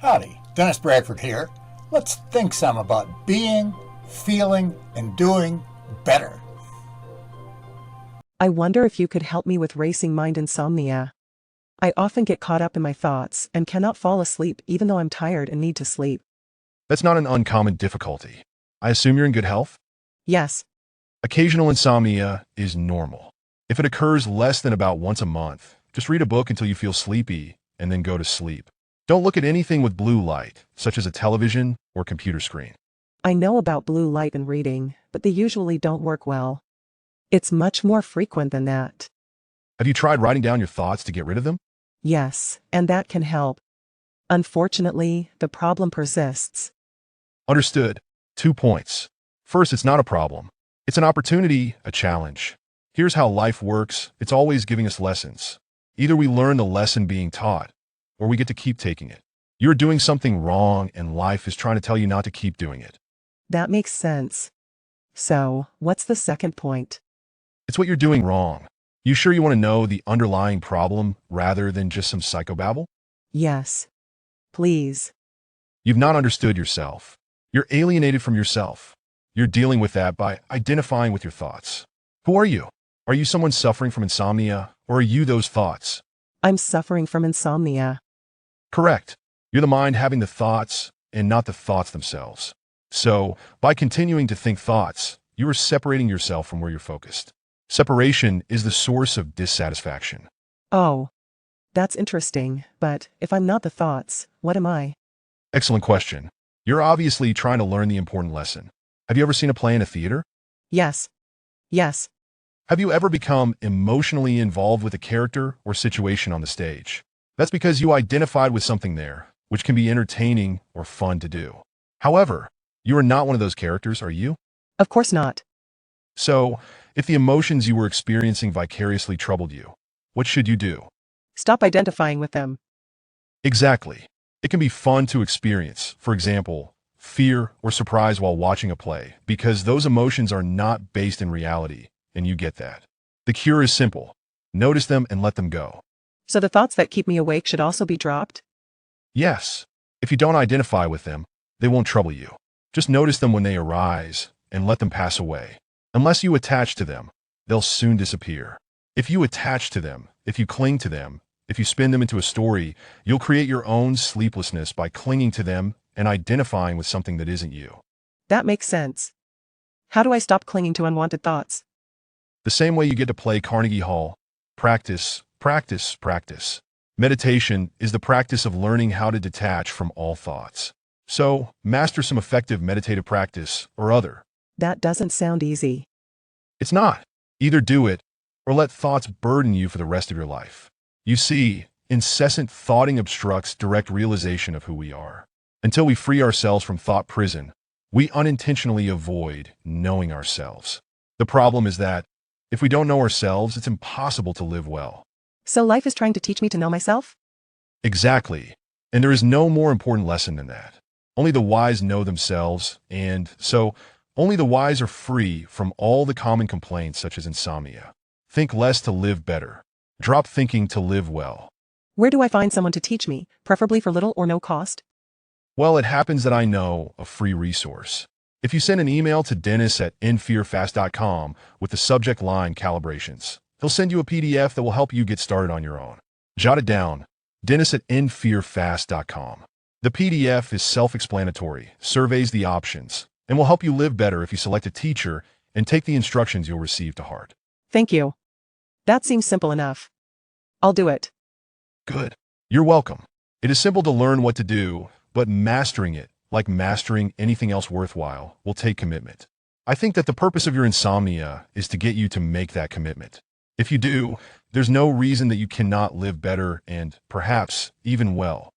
Howdy, Dennis Bradford here. Let's think some about being, feeling, and doing better. I wonder if you could help me with racing mind insomnia. I often get caught up in my thoughts and cannot fall asleep even though I'm tired and need to sleep. That's not an uncommon difficulty. I assume you're in good health? Yes, Occasional insomnia is normal. If it occurs less than about once a month, just read a book until you feel sleepy and then go to sleep. Don't look at anything with blue light, such as a television or computer screen. I know about blue light and reading, but they usually don't work well. It's much more frequent than that. Have you tried writing down your thoughts to get rid of them? Yes, and that can help. Unfortunately, the problem persists. Understood. 2 points. First, it's not a problem. It's an opportunity, a challenge. Here's how life works. It's always giving us lessons. Either we learn the lesson being taught, or we get to keep taking it. You're doing something wrong, and life is trying to tell you not to keep doing it. That makes sense. So, what's the second point? It's what you're doing wrong. You sure you want to know the underlying problem rather than just some psychobabble? Yes. Please. You've not understood yourself. You're alienated from yourself. You're dealing with that by identifying with your thoughts. Who are you? Are you someone suffering from insomnia, or are you those thoughts? I'm suffering from insomnia. Correct. You're the mind having the thoughts and not the thoughts themselves. So, by continuing to think thoughts, you are separating yourself from where you're focused. Separation is the source of dissatisfaction. Oh, that's interesting, but if I'm not the thoughts, what am I? Excellent question. You're obviously trying to learn the important lesson. Have you ever seen a play in a theater? Yes. Yes. Have you ever become emotionally involved with a character or situation on the stage? That's because you identified with something there, which can be entertaining or fun to do. However, you are not one of those characters, are you? Of course not. So, if the emotions you were experiencing vicariously troubled you, what should you do? Stop identifying with them. Exactly. It can be fun to experience, for example, fear or surprise while watching a play, because those emotions are not based in reality, and you get that. The cure is simple. Notice them and let them go. So the thoughts that keep me awake should also be dropped? Yes, if you don't identify with them, they won't trouble you. Just notice them when they arise and let them pass away. Unless you attach to them, they'll soon disappear. If you attach to them, if you cling to them, if you spin them into a story, you'll create your own sleeplessness by clinging to them and identifying with something that isn't you. That makes sense. How do I stop clinging to unwanted thoughts? The same way you get to play Carnegie Hall. Practice, practice, practice. Meditation is the practice of learning how to detach from all thoughts. So, master some effective meditative practice or other. That doesn't sound easy. It's not. Either do it or let thoughts burden you for the rest of your life. You see, incessant thoughting obstructs direct realization of who we are. Until we free ourselves from thought prison, we unintentionally avoid knowing ourselves. The problem is that if we don't know ourselves, it's impossible to live well. So life is trying to teach me to know myself? Exactly. And there is no more important lesson than that. Only the wise know themselves, and so only the wise are free from all the common complaints such as insomnia. Think less to live better. Drop thinking to live well. Where do I find someone to teach me, preferably for little or no cost? Well, it happens that I know a free resource. If you send an email to dennis@infearfast.com with the subject line calibrations, he'll send you a PDF that will help you get started on your own. Jot it down, dennis@infearfast.com. The PDF is self-explanatory, surveys the options, and will help you live better if you select a teacher and take the instructions you'll receive to heart. Thank you. That seems simple enough. I'll do it. Good. You're welcome. It is simple to learn what to do, but mastering it, like mastering anything else worthwhile, will take commitment. I think that the purpose of your insomnia is to get you to make that commitment. If you do, there's no reason that you cannot live better and, perhaps, even well.